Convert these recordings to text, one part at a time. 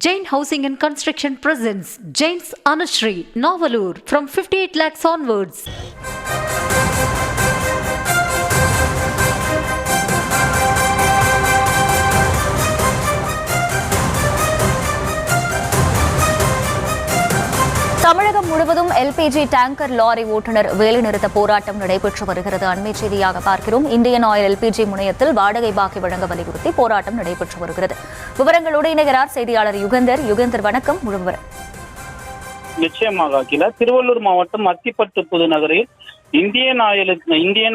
Jain Housing and Construction presents Jain's Anushree, Novalur from 58 lakhs onwards. தமிழகம் முழுவதும் LPG tanker lorry ஓட்டுநர் வேலைநிறுத்த போராட்டம் நடைபெற்று வருகிறது. அண்மை செய்தியாக பார்க்கிறோம். இந்தியன் ஆயில் எல்பிஜி முனையத்தில் வாடகை பாக்கி வழங்க வலியுறுத்தி போராட்டம் நடைபெற்று வருகிறது. விவரங்களோடு இணைகிறார் செய்தியாளர் யுகந்தர். யுகந்தர், வணக்கம். முழுவதும் நிச்சயமாக திருவள்ளூர் மாவட்டம் அத்திப்பட்டு புதுநகரில் இந்தியன்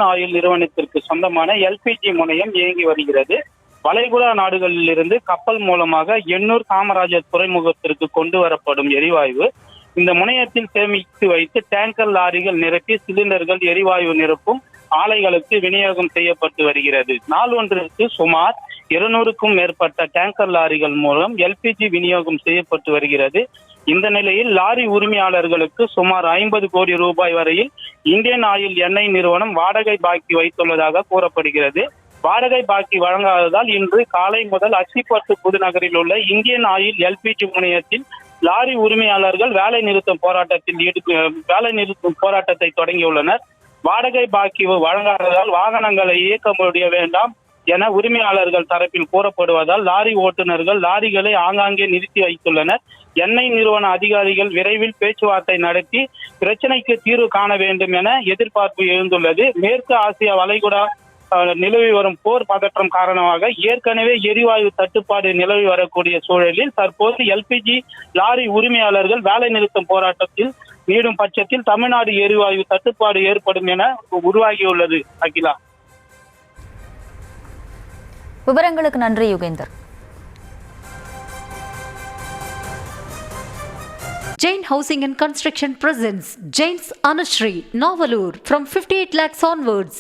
ஆயில் நிறுவனத்திற்கு சொந்தமான எல்பிஜி முனையம் இயங்கி வருகிறது. வளைகுடா நாடுகளில் இருந்து கப்பல் மூலமாக எண்ணூர் காமராஜர் துறைமுகத்திற்கு கொண்டு வரப்படும் எரிவாயு இந்த முனையத்தில் சேமித்து வைத்து டேங்கர் லாரிகள் நிரப்பி சிலிண்டர்கள் எரிவாயு நிரப்பும் ஆலைகளுக்கு விநியோகம் செய்யப்பட்டு வருகிறது. நாள் ஒன்றிற்கு சுமார் 200க்கும் மேற்பட்ட டேங்கர் லாரிகள் மூலம் எல்பிஜி விநியோகம் செய்யப்பட்டு வருகிறது. இந்த நிலையில் லாரி உரிமையாளர்களுக்கு சுமார் 50 கோடி ரூபாய் வரையில் இந்தியன் ஆயில் எண்ணெய் நிறுவனம் வாடகை பாக்கி வைத்துள்ளதாக கூறப்படுகிறது. வாடகை பாக்கி வழங்காததால் இன்று காலை முதல் அத்திப்பட்டு புதுநகரில் உள்ள இந்தியன் ஆயில் எல்பிஜி முனையத்தில் லாரி உரிமையாளர்கள் வேலை நிறுத்தும் போராட்டத்தை தொடங்கியுள்ளனர். வாடகை பாக்கி வழங்காததால் வாகனங்களை இயக்க முடிய வேண்டாம் என உரிமையாளர்கள் தரப்பில் கூறப்படுவதால் லாரி ஓட்டுநர்கள் லாரிகளை ஆங்காங்கே நிறுத்தி வைத்துள்ளனர். எண்ணெய் நிறுவன அதிகாரிகள் விரைவில் பேச்சுவார்த்தை நடத்தி பிரச்சனைக்கு தீர்வு காண வேண்டும் என எதிர்பார்ப்பு எழுந்துள்ளது. மேற்கு ஆசிய வளைகுடா நிலவி வரும் போர் பதற்றம் காரணமாக ஏற்கனவே எரிவாயு தட்டுப்பாடு நிலவி வரக்கூடிய சூழலில் தற்போது எல்பிஜி லாரி உரிமையாளர்கள் வேலை நிறுத்தும் போராட்டத்தில் நீடும் பட்சத்தில் தமிழ்நாடு எரிவாயு தட்டுப்பாடு ஏற்படும் என உருவாகியுள்ளது. அகிலா, விவரங்களுக்கு நன்றி Yugendhar. Jain Housing and Construction presents Jain's Anushree, Novalur from 58 lakhs onwards.